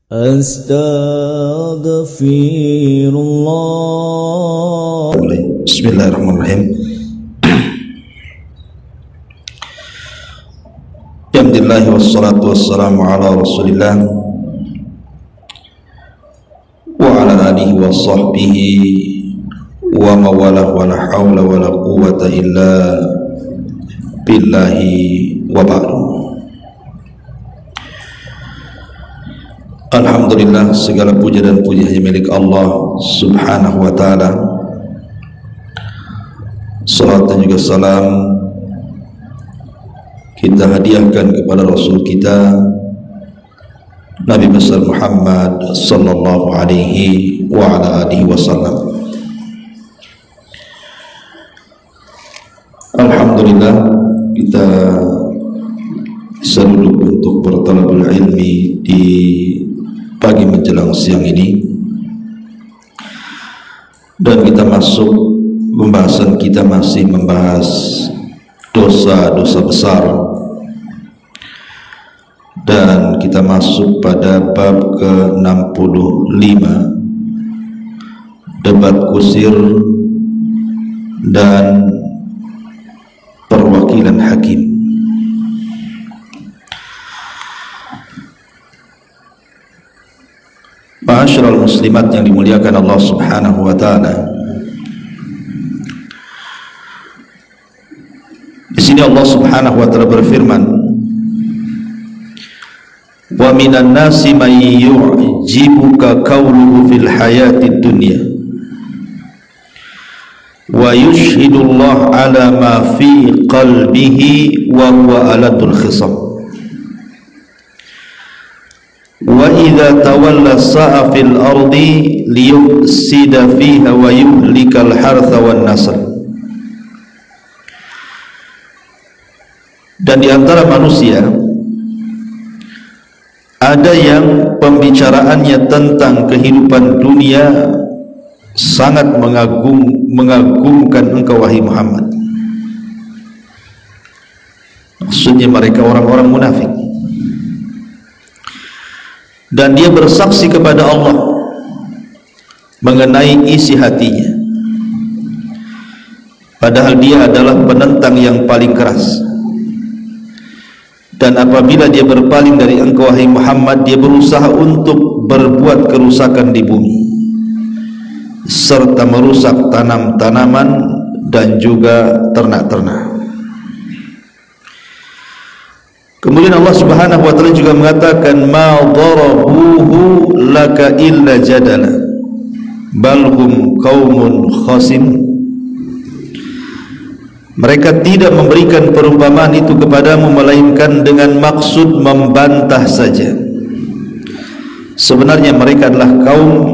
Astaghfirullah. Bismillahirrahmanirrahim. Alhamdulillah wassalatu wassalamu ala Rasulillah wa ala alihi wa sahbihi wa mawalah wa la hawla wa la quwwata illa billahi wa ba'du. Alhamdulillah, segala puja dan puji hanya milik Allah subhanahu wa ta'ala. Salat dan juga salam kita hadiahkan kepada Rasul kita Nabi besar Muhammad sallallahu alaihi wa ala alihi wasallam. Alhamdulillah, kita bisa duduk untuk bertalabul ilmi di pagi menjelang siang ini, dan kita masuk pembahasan kita masih membahas dosa-dosa besar, dan kita masuk pada bab ke-65, debat kusir dan perwakilan hakim. Ma'asyiral muslimat yang dimuliakan Allah subhanahu wa ta'ala, di sini Allah subhanahu wa ta'ala berfirman, wa minan nasi man yu'jibuka qawluhu fil hayatid dunya wa yushhidullah ala ma fi qalbihi wa huwa aladul khisam wa idza tawalla sa'a fil ardi liyufsida fiha wa yuhlikal hartha wan nasl. Dan di antara manusia ada yang pembicaraannya tentang kehidupan dunia sangat mengagumkan engkau wahai Muhammad. Maksudnya mereka orang-orang munafik. Dan dia bersaksi kepada Allah mengenai isi hatinya, padahal dia adalah penentang yang paling keras. Dan apabila dia berpaling dari engkau wahai Muhammad, dia berusaha untuk berbuat kerusakan di bumi serta merusak tanam-tanaman dan juga ternak-ternak. Kemudian Allah subhanahu wa ta'ala juga mengatakan, ma darabuhu laka illa jadala bal hum qaumun khasim. Mereka tidak memberikan perumpamaan itu kepadamu melainkan dengan maksud membantah saja. Sebenarnya mereka adalah kaum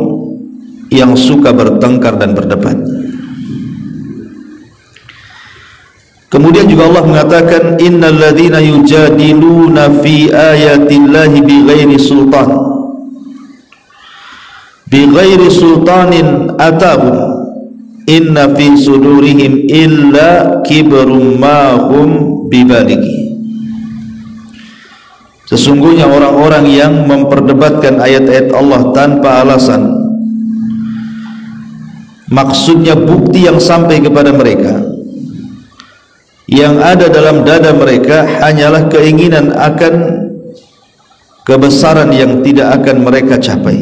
yang suka bertengkar dan berdebat. Kemudian juga Allah mengatakan, innal ladzina yujadiluna fi ayatillahi bighairi sultanin atahum inna fi sudurihim illa kibrum ma hum bibalighi. Sesungguhnya orang-orang yang memperdebatkan ayat-ayat Allah tanpa alasan, maksudnya bukti yang sampai kepada mereka, yang ada dalam dada mereka hanyalah keinginan akan kebesaran yang tidak akan mereka capai.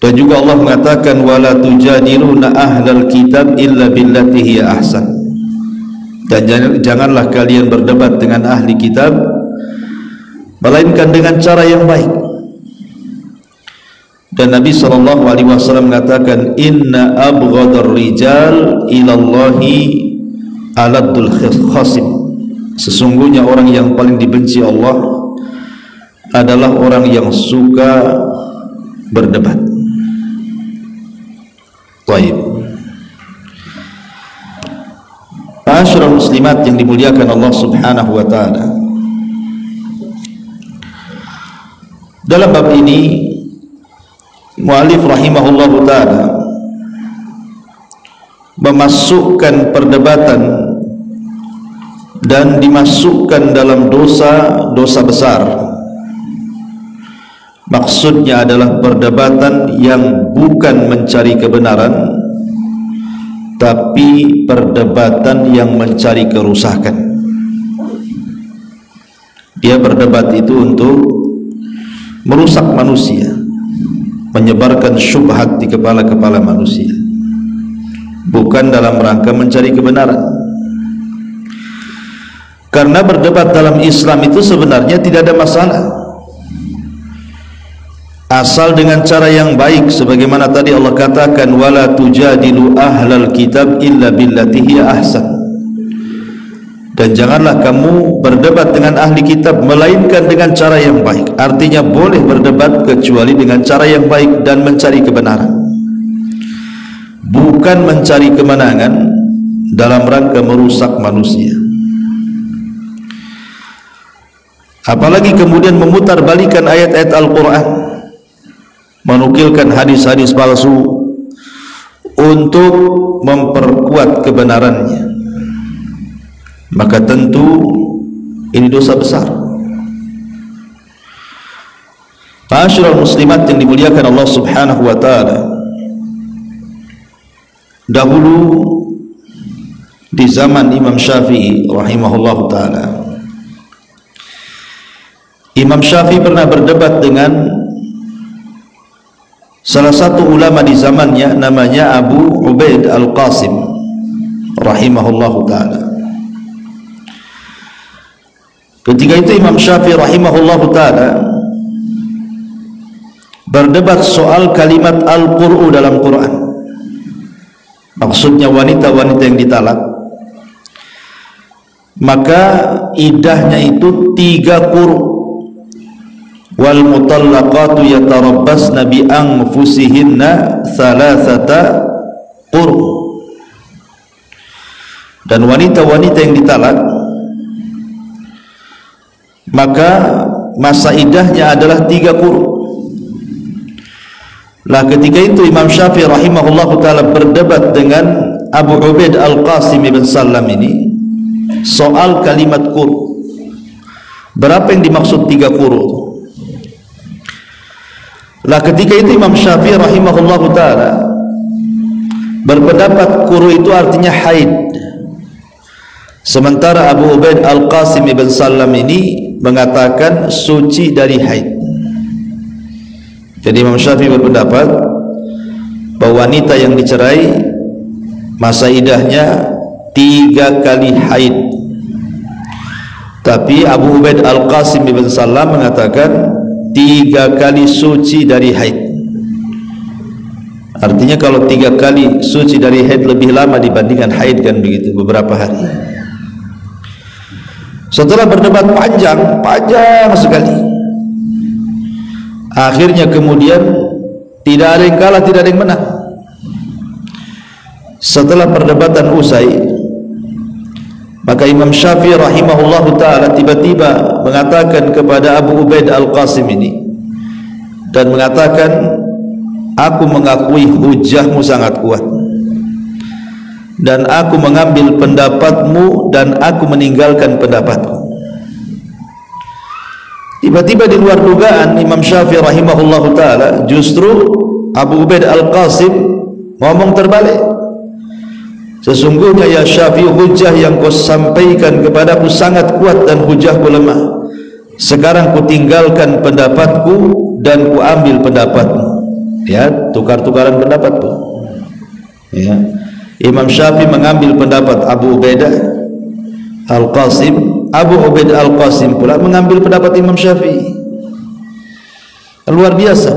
Dan juga Allah mengatakan, wala tujadiluna ahlal kitab illa billati hiya ahsan. Dan janganlah kalian berdebat dengan ahli kitab melainkan dengan cara yang baik. Dan Nabi SAW mengatakan, inna abghadar rijal ilallahi aladul khasim. Sesungguhnya orang yang paling dibenci Allah adalah orang yang suka berdebat. Baik, ma'asyiral muslimat yang dimuliakan Allah subhanahu wa ta'ala, dalam bab ini mu'alif rahimahullahu ta'ala memasukkan perdebatan dan dimasukkan dalam dosa besar. Maksudnya adalah perdebatan yang bukan mencari kebenaran, tapi perdebatan yang mencari kerusakan. Dia berdebat itu untuk merusak manusia, menyebarkan syubhat di kepala-kepala manusia, bukan dalam rangka mencari kebenaran. Karena berdebat dalam Islam itu sebenarnya tidak ada masalah, asal dengan cara yang baik, sebagaimana tadi Allah katakan, wala tujadilu ahlal kitab illa billati hiya ahsan. Dan janganlah kamu berdebat dengan ahli kitab melainkan dengan cara yang baik. Artinya boleh berdebat kecuali dengan cara yang baik dan mencari kebenaran, bukan mencari kemenangan dalam rangka merusak manusia. Apalagi kemudian memutarbalikan ayat-ayat Al-Quran, menukilkan hadis-hadis palsu untuk memperkuat kebenarannya, maka tentu ini dosa besar. Ma'asyiral muslimat yang dimuliakan Allah Subhanahu wa taala, dahulu di zaman Imam Syafi'i rahimahullahu taala, Imam Syafi'i pernah berdebat dengan salah satu ulama di zamannya, namanya Abu Ubaid Al-Qasim rahimahullahu ta'ala. Ketika itu Imam Syafi'i rahimahullahu ta'ala berdebat soal kalimat Al-Qur'u dalam Quran, maksudnya wanita-wanita yang ditalak. Maka idahnya itu 3 quru. Wal mutallaqatu yatarabbasna bi anfusihinna 3 quru. Dan wanita-wanita yang ditalak, maka masa idahnya adalah 3 quru. Lah ketika itu Imam Syafi'i rahimahullahu taala berdebat dengan Abu Ubaid Al-Qasim ibn Sallam ini soal kalimat quru. Berapa yang dimaksud 3 quru? Lah ketika itu Imam Syafi'i rahimahullahu ta'ala berpendapat quru itu artinya haid, sementara Abu Ubaid Al-Qasim ibn Sallam ini mengatakan suci dari haid. Jadi Imam Syafi'i berpendapat bahwa wanita yang dicerai masa idahnya 3 kali haid, tapi Abu Ubaid Al-Qasim ibn Sallam mengatakan 3 kali suci dari haid. Artinya kalau 3 kali suci dari haid lebih lama dibandingkan haid, kan begitu, beberapa hari. Setelah berdebat panjang sekali, akhirnya kemudian tidak ada yang kalah, tidak ada yang menang. Setelah perdebatan usai, maka Imam Syafi'i rahimahullahu ta'ala tiba-tiba mengatakan kepada Abu Ubaid Al-Qasim ini, dan mengatakan, aku mengakui hujahmu sangat kuat, dan aku mengambil pendapatmu, dan aku meninggalkan pendapatmu. Tiba-tiba di luar dugaan Imam Syafi'i rahimahullahu ta'ala, justru Abu Ubaid Al-Qasim ngomong terbalik. Sesungguhnya ya Syafi'i, hujah yang kau sampaikan kepadaku sangat kuat dan hujahku lemah. Sekarang ku tinggalkan pendapatku dan ku ambil pendapatmu. Ya, tukar-tukaran pendapat tuh. Ya. Imam Syafi'i mengambil pendapat Abu Ubaidah Al-Qasim, Abu Ubaid Al-Qasim pula mengambil pendapat Imam Syafi'i. Luar biasa.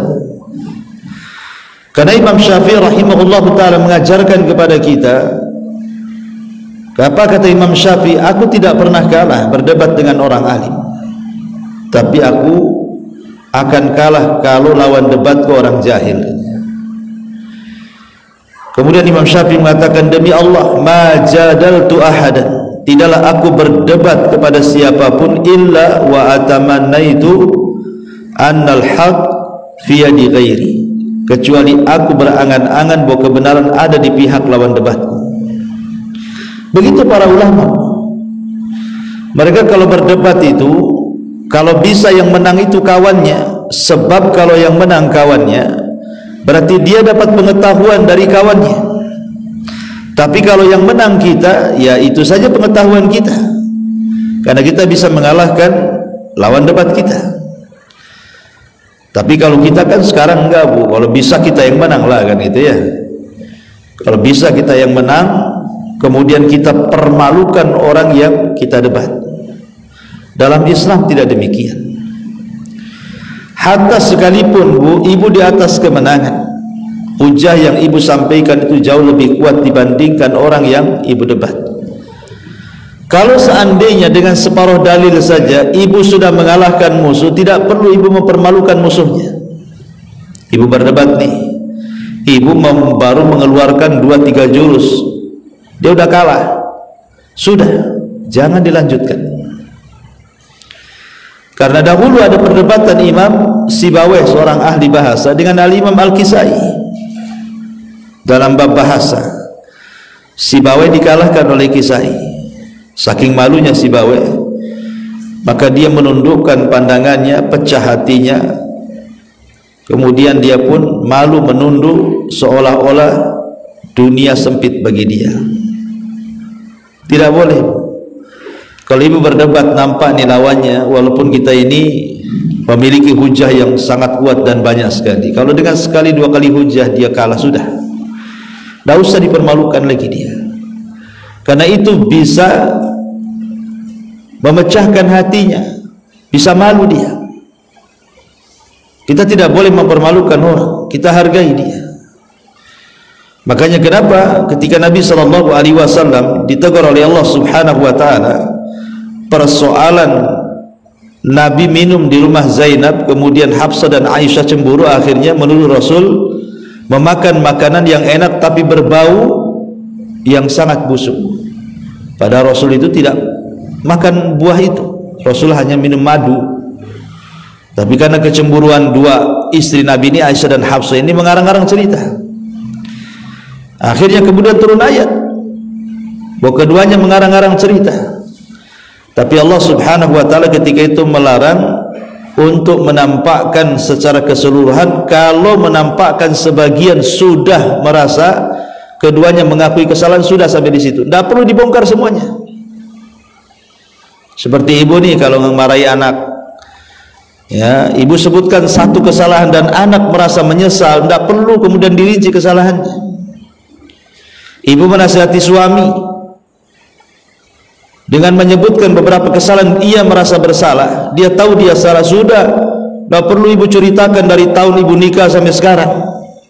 Karena Imam Syafi'i rahimahullahu ta'ala mengajarkan kepada kita, apa kata Imam Syafi'i, aku tidak pernah kalah berdebat dengan orang alim, tapi aku akan kalah kalau lawan debatku orang jahil. Kemudian Imam Syafi'i mengatakan, demi Allah, ma jadaltu ahadan, tidaklah aku berdebat kepada siapapun, illa wa atamannaitu annal haq fi yadi ghairi, kecuali aku berangan-angan bahwa kebenaran ada di pihak lawan debatku. Begitu para ulama. Mereka kalau berdebat itu, kalau bisa yang menang itu kawannya, sebab kalau yang menang kawannya, berarti dia dapat pengetahuan dari kawannya. Tapi kalau yang menang kita, ya itu saja pengetahuan kita, karena kita bisa mengalahkan lawan debat kita. Tapi kalau kita kan sekarang enggak, Bu. Kalau bisa kita yang menang lah, kan gitu ya. Kalau bisa kita yang menang, kemudian kita permalukan orang yang kita debat. Dalam Islam tidak demikian. Hatta sekalipun, Bu, ibu di atas kemenangan, hujah yang ibu sampaikan itu jauh lebih kuat dibandingkan orang yang ibu debat. Kalau seandainya dengan separuh dalil saja ibu sudah mengalahkan musuh, tidak perlu ibu mempermalukan musuhnya. Ibu berdebat nih, ibu baru mengeluarkan 2-3 jurus, dia udah kalah, sudah, jangan dilanjutkan. Karena dahulu ada perdebatan Imam Sibawayh, seorang ahli bahasa, dengan Al-Imam Al-Kisai dalam bab bahasa. Sibawayh dikalahkan oleh Kisai. Saking malunya Sibawayh, maka dia menundukkan pandangannya, pecah hatinya. Kemudian dia pun malu menunduk, seolah-olah dunia sempit bagi dia. Tidak boleh. Kalau ibu berdebat nampak nih lawannya, walaupun kita ini memiliki hujah yang sangat kuat dan banyak sekali, kalau dengan sekali 2 kali hujah dia kalah, sudah, tidak usah dipermalukan lagi dia, karena itu bisa memecahkan hatinya, bisa malu dia. Kita tidak boleh mempermalukan orang, kita hargai dia. Makanya kenapa ketika Nabi SAW ditegur oleh Allah Subhanahu wa ta'ala persoalan Nabi minum di rumah Zainab, kemudian Hafsah dan Aisyah cemburu, akhirnya menuduh Rasul memakan makanan yang enak tapi berbau yang sangat busuk. Padahal Rasul itu tidak makan buah itu, Rasul hanya minum madu. Tapi karena kecemburuan 2 istri Nabi ini, Aisyah dan Hafsah ini, mengarang-arang cerita. Akhirnya kemudian turun ayat bahwa keduanya mengarang-arang cerita. Tapi Allah Subhanahu wa ta'ala ketika itu melarang untuk menampakkan secara keseluruhan. Kalau menampakkan sebagian sudah merasa keduanya mengakui kesalahan, sudah sampai di situ, tidak perlu dibongkar semuanya. Seperti ibu nih kalau memarahi anak, ya, ibu sebutkan satu kesalahan dan anak merasa menyesal, tidak perlu kemudian dirinci kesalahannya. Ibu menasihati suami dengan menyebutkan beberapa kesalahan, ia merasa bersalah, dia tahu dia salah, sudah, tidak perlu ibu ceritakan dari tahun ibu nikah sampai sekarang,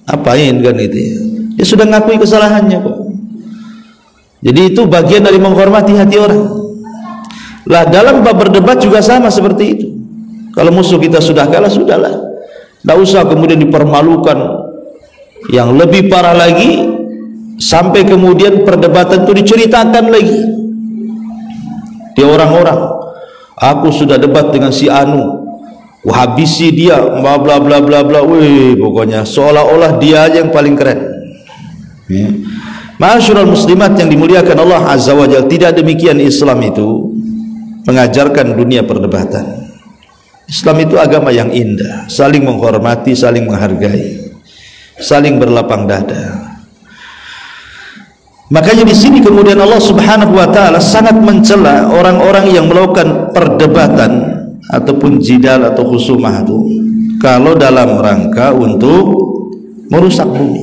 apain kan itu ya? Dia sudah ngakui kesalahannya kok. Jadi itu bagian dari menghormati hati orang. Lah dalam bab berdebat juga sama seperti itu. Kalau musuh kita sudah kalah, sudahlah, tidak usah kemudian dipermalukan. Yang lebih parah lagi, sampai kemudian perdebatan itu diceritakan lagi di orang-orang, aku sudah debat dengan si Anu, habisi dia, bla bla bla bla bla, wih, pokoknya seolah-olah dia aja yang paling keren. Ya. Ma'asyiral muslimat yang dimuliakan Allah Azza wa Jalla, tidak demikian Islam itu mengajarkan dunia perdebatan. Islam itu agama yang indah, saling menghormati, saling menghargai, saling berlapang dada. Makanya di sini kemudian Allah Subhanahu wa ta'ala sangat mencela orang-orang yang melakukan perdebatan ataupun jidal atau khusumah itu kalau dalam rangka untuk merusak bumi,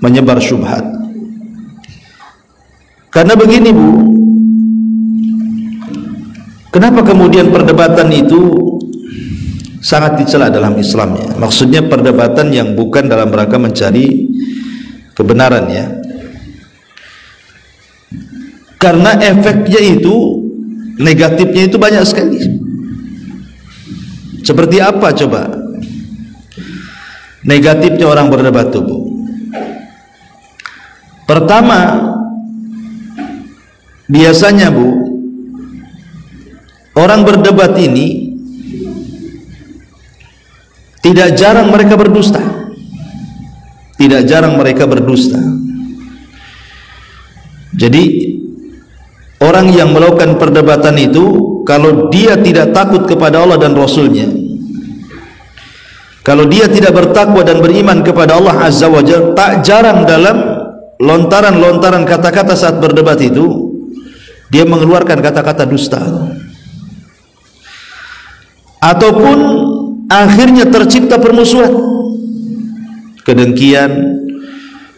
menyebar syubhat. Karena begini, Bu, kenapa kemudian perdebatan itu sangat dicela dalam Islam ya? Maksudnya perdebatan yang bukan dalam rangka mencari kebenaran ya. Karena efeknya itu, negatifnya itu banyak sekali. Seperti apa coba negatifnya orang berdebat itu, Bu? Pertama, biasanya, Bu, orang berdebat ini tidak jarang mereka berdusta. Tidak jarang mereka berdusta. Jadi orang yang melakukan perdebatan itu, kalau dia tidak takut kepada Allah dan Rasulnya, kalau dia tidak bertakwa dan beriman kepada Allah Azza wa Jalla, tak jarang dalam lontaran-lontaran kata-kata saat berdebat itu dia mengeluarkan kata-kata dusta, ataupun akhirnya tercipta permusuhan, kedengkian,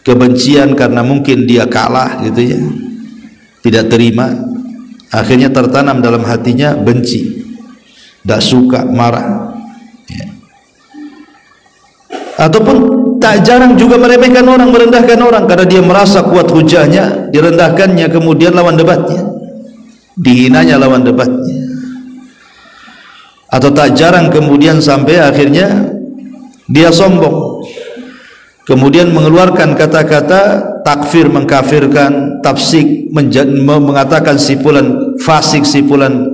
kebencian karena mungkin dia kalah gitu ya, tidak terima, akhirnya tertanam dalam hatinya benci, tidak suka, marah ya. Ataupun tak jarang juga meremehkan orang, merendahkan orang karena dia merasa kuat hujahnya, direndahkannya, kemudian lawan debatnya, dihinanya lawan debatnya. Atau tak jarang kemudian sampai akhirnya dia sombong, kemudian mengeluarkan kata-kata takfir, mengkafirkan, tafsik, mengatakan si fulan fasik, si fulan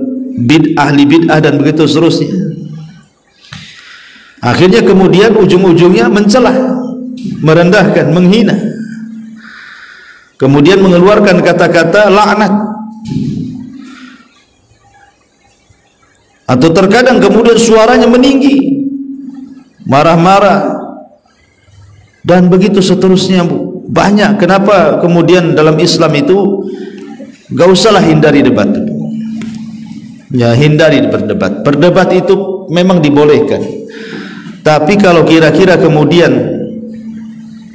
ahli bid'ah, dan begitu seterusnya. Akhirnya kemudian ujung-ujungnya mencela, merendahkan, menghina, kemudian mengeluarkan kata-kata laknat, atau terkadang kemudian suaranya meninggi, marah-marah, dan begitu seterusnya. Banyak. Kenapa kemudian dalam Islam itu gak usahlah hindari debat ya, hindari berdebat. Berdebat itu memang dibolehkan, tapi kalau kira-kira kemudian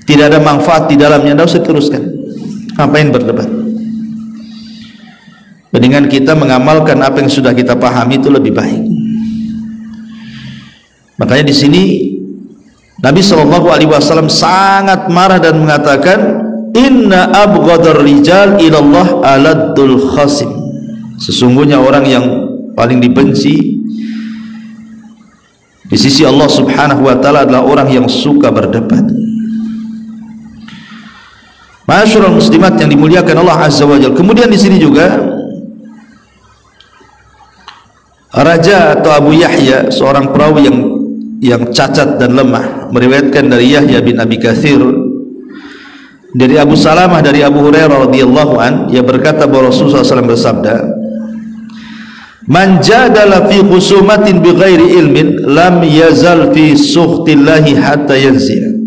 tidak ada manfaat di dalamnya, tidak usah teruskan. Ngapain berdebat? Mendingan kita mengamalkan apa yang sudah kita pahami, itu lebih baik. Makanya di sini Nabi SAW sangat marah dan mengatakan, inna abghadar rijal ilallah aladdul khasim. Sesungguhnya orang yang paling dibenci di sisi Allah Subhanahu wa taala adalah orang yang suka berdebat. Ma'asyiral muslimat yang dimuliakan Allah Azza wa Jalla. Kemudian di sini juga Raja atau Abu Yahya, seorang perawi yang cacat dan lemah, meriwayatkan dari Yahya bin Abi Katsir dari Abu Salamah dari Abu Hurairah radhiyallahu an, ia berkata bahwa Rasulullah SAW bersabda, man jadala fi khusumatin bighairi ilmin lam yazal fi sukhtillahi hatta yanzi'.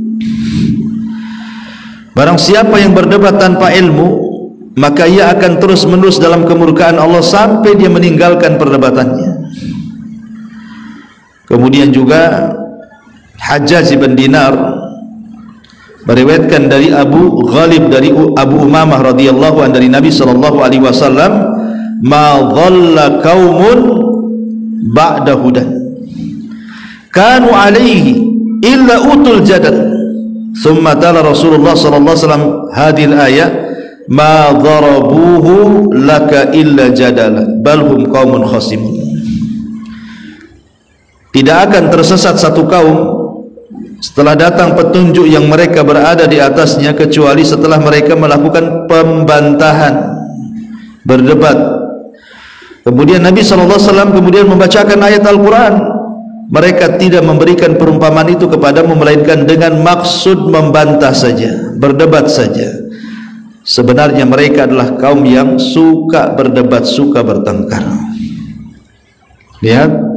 Barang siapa yang berdebat tanpa ilmu, maka ia akan terus menerus dalam kemurkaan Allah sampai dia meninggalkan perdebatannya. Kemudian juga Hajjaj bin Dinar meriwayatkan dari Abu Ghalib dari Abu Umamah radhiyallahu anhu dari Nabi sallallahu alaihi wasallam, ma dhalla qaumun ba'da hudan kanu alaihi illa utul jadal. Thumma tala Rasulullah sallallahu alaihi wasallam hadhihi al-ayah, ma dharabuhu laka illa jadala bal hum qaumun khasimun. Tidak akan tersesat satu kaum setelah datang petunjuk yang mereka berada di atasnya, kecuali setelah mereka melakukan pembantahan, berdebat. Kemudian Nabi SAW kemudian membacakan ayat Al-Quran. Mereka tidak memberikan perumpamaan itu kepadamu melainkan dengan maksud membantah saja, berdebat saja. Sebenarnya mereka adalah kaum yang suka berdebat, suka bertengkar. Lihat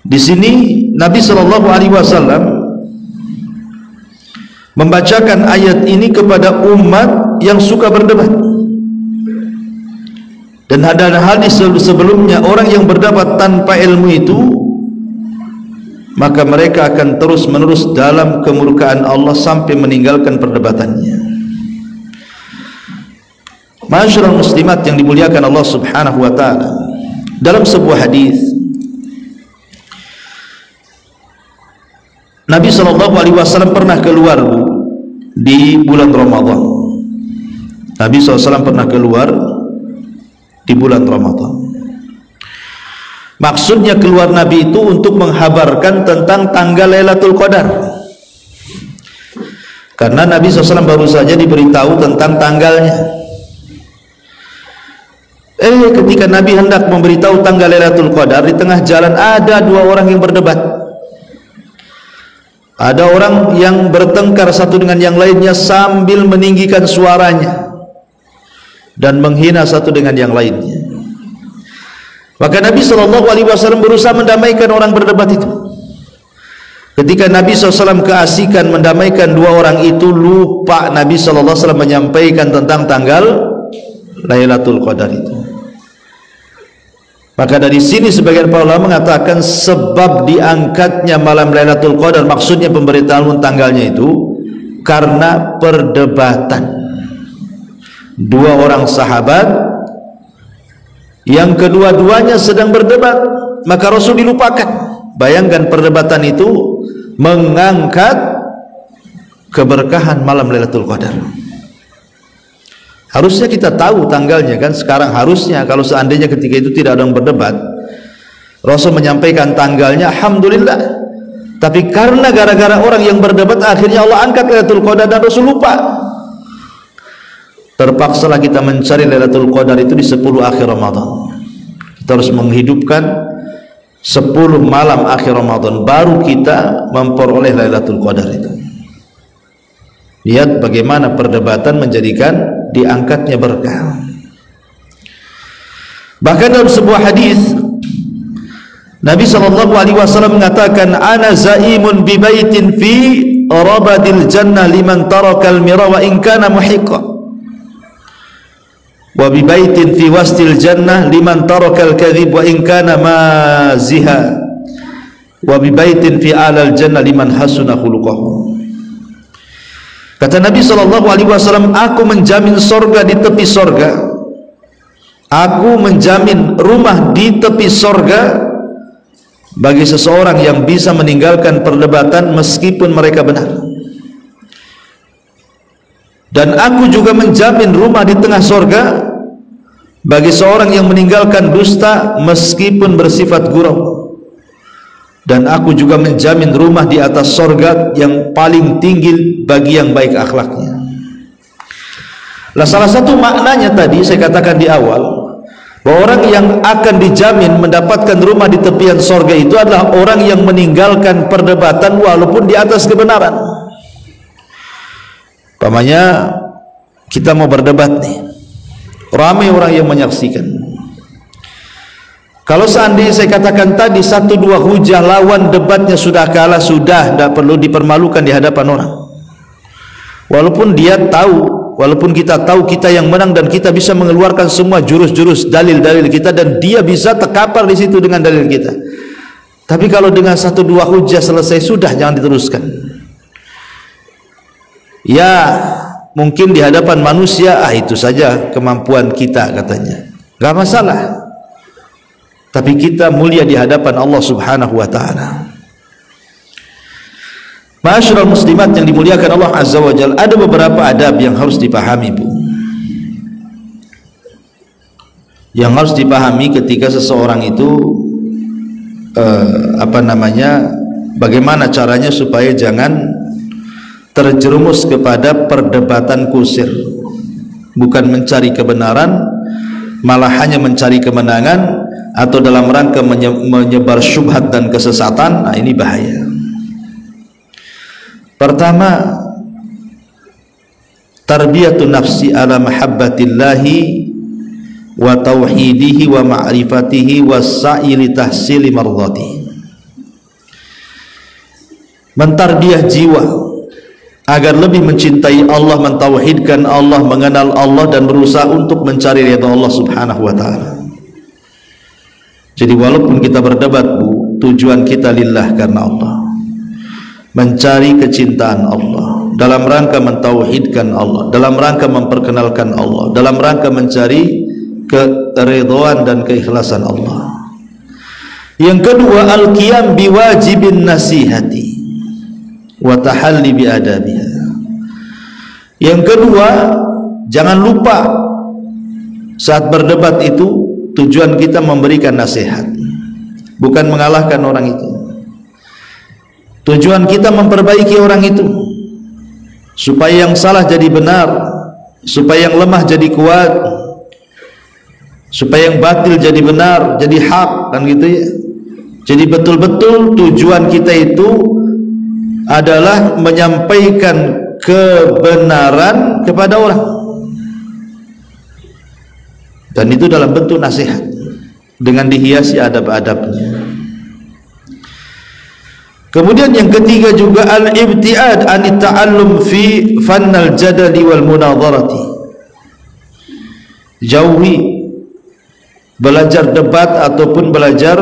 di sini Nabi Shallallahu Alaihi Wasallam membacakan ayat ini kepada umat yang suka berdebat. Dan ada hadis sebelumnya, orang yang berdebat tanpa ilmu itu, maka mereka akan terus menerus dalam kemurkaan Allah sampai meninggalkan perdebatannya. Ma'asyiral muslimat yang dimuliakan Allah Subhanahu wa taala, dalam sebuah hadis Nabi SAW pernah keluar di bulan Ramadan. Nabi SAW pernah keluar di bulan Ramadan. Maksudnya keluar Nabi itu untuk menghabarkan tentang tanggal Lailatul Qadar, karena Nabi SAW baru saja diberitahu tentang tanggalnya. Ketika Nabi hendak memberitahu tanggal Lailatul Qadar, di tengah jalan ada dua orang yang berdebat. Ada orang yang bertengkar satu dengan yang lainnya sambil meninggikan suaranya. dan menghina satu dengan yang lainnya. Maka Nabi SAW berusaha mendamaikan orang berdebat itu. Ketika Nabi SAW keasikan mendamaikan dua orang itu, lupa Nabi SAW menyampaikan tentang tanggal Lailatul Qadar itu. Maka dari sini sebagian para ulama mengatakan sebab diangkatnya malam Lailatul Qadar, maksudnya pemberitahuan tanggalnya itu karena perdebatan dua orang sahabat yang kedua-duanya sedang berdebat, maka Rasul dilupakan. Bayangkan perdebatan itu mengangkat keberkahan malam Lailatul Qadar. Harusnya kita tahu tanggalnya kan sekarang, harusnya kalau seandainya ketika itu tidak ada yang berdebat, Rasul menyampaikan tanggalnya, alhamdulillah. Tapi karena gara-gara orang yang berdebat, akhirnya Allah angkat Lailatul Qadar dan Rasul lupa. Terpaksalah kita mencari Lailatul Qadar itu di 10 akhir Ramadan. Kita harus menghidupkan 10 malam akhir Ramadan, baru kita memperoleh Lailatul Qadar itu. Lihat bagaimana perdebatan menjadikan diangkatnya berkah. Bahkan dalam sebuah hadis Nabi SAW mengatakan, ana zaimun bi baitin fi rabadil jannah liman tarakal mira wa in kana muhiqqa, wa bi baitin fi wastil jannah liman tarakal kadhib wa in kana maziha, wa bi baitin fi alal jannah liman hasuna khuluquhu. Kata Nabi SAW, aku menjamin sorga di tepi sorga, aku menjamin rumah di tepi sorga bagi seseorang yang bisa meninggalkan perdebatan meskipun mereka benar. Dan aku juga menjamin rumah di tengah sorga bagi seorang yang meninggalkan dusta meskipun bersifat gurau. Dan aku juga menjamin rumah di atas sorga yang paling tinggi bagi yang baik akhlaknya. Nah, salah satu maknanya tadi saya katakan di awal, bahwa orang yang akan dijamin mendapatkan rumah di tepian sorga itu adalah orang yang meninggalkan perdebatan walaupun di atas kebenaran. Umpamanya kita mau berdebat nih, ramai orang yang menyaksikan. Kalau seandainya saya katakan tadi 1-2 hujah lawan debatnya sudah kalah, sudah tidak perlu dipermalukan di hadapan orang. Walaupun dia tahu, walaupun kita tahu kita yang menang dan kita bisa mengeluarkan semua jurus-jurus dalil-dalil kita dan dia bisa terkapar di situ dengan dalil kita. Tapi kalau dengan 1-2 hujah selesai sudah, jangan diteruskan. Ya, mungkin di hadapan manusia itu saja kemampuan kita katanya. Enggak masalah. Tapi kita mulia di hadapan Allah Subhanahu wa taala. Ma'asyiral muslimat yang dimuliakan Allah Azza wa Jalla, ada beberapa adab yang harus dipahami, Bu. Yang harus dipahami ketika seseorang itu bagaimana caranya supaya jangan terjerumus kepada perdebatan kusir. Bukan mencari kebenaran, malah hanya mencari kemenangan, atau dalam rangka menyebar syubhat dan kesesatan. Nah, ini bahaya. Pertama, tarbiyatun nafsi ala mahabbatillahi wa tauhidihi wa ma'rifatihi wa sa'i li tahsili mardhatihi. Mentarbiyah jiwa agar lebih mencintai Allah, mentauhidkan Allah, mengenal Allah dan berusaha untuk mencari ridha Allah Subhanahu wa taala. Jadi walaupun kita berdebat, Bu, tujuan kita lillah, karena Allah, mencari kecintaan Allah, dalam rangka mentauhidkan Allah, dalam rangka memperkenalkan Allah, dalam rangka mencari keridhaan dan keikhlasan Allah. Yang kedua, al-qiyam biwajibin nasihati wa tahalli bi adabiha. Yang kedua, jangan lupa saat berdebat itu tujuan kita memberikan nasihat, bukan mengalahkan orang itu. Tujuan kita memperbaiki orang itu, supaya yang salah jadi benar, supaya yang lemah jadi kuat, supaya yang batil jadi benar, jadi hak, kan gitu ya. Jadi betul-betul tujuan kita itu adalah menyampaikan kebenaran kepada orang. dan itu dalam bentuk nasihat dengan dihiasi adab-adabnya. Kemudian yang ketiga juga al-ibtiad anit ta'allum fi fannal jadali wal munadharati. Jauhi belajar debat ataupun belajar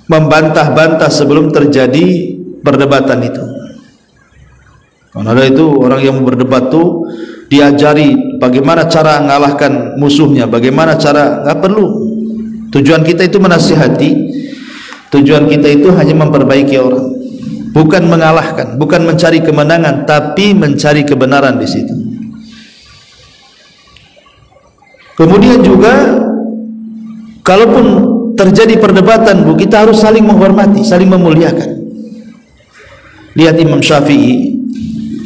membantah-bantah sebelum terjadi perdebatan itu. Karena ada itu orang yang berdebat tuh diajari bagaimana cara mengalahkan musuhnya, bagaimana cara, nggak perlu. Tujuan kita itu menasihati, tujuan kita itu hanya memperbaiki orang, bukan mengalahkan, bukan mencari kemenangan, tapi mencari kebenaran di situ. Kemudian juga kalaupun terjadi perdebatan, Bu, kita harus saling menghormati, saling memuliakan. Lihat Imam Syafi'i.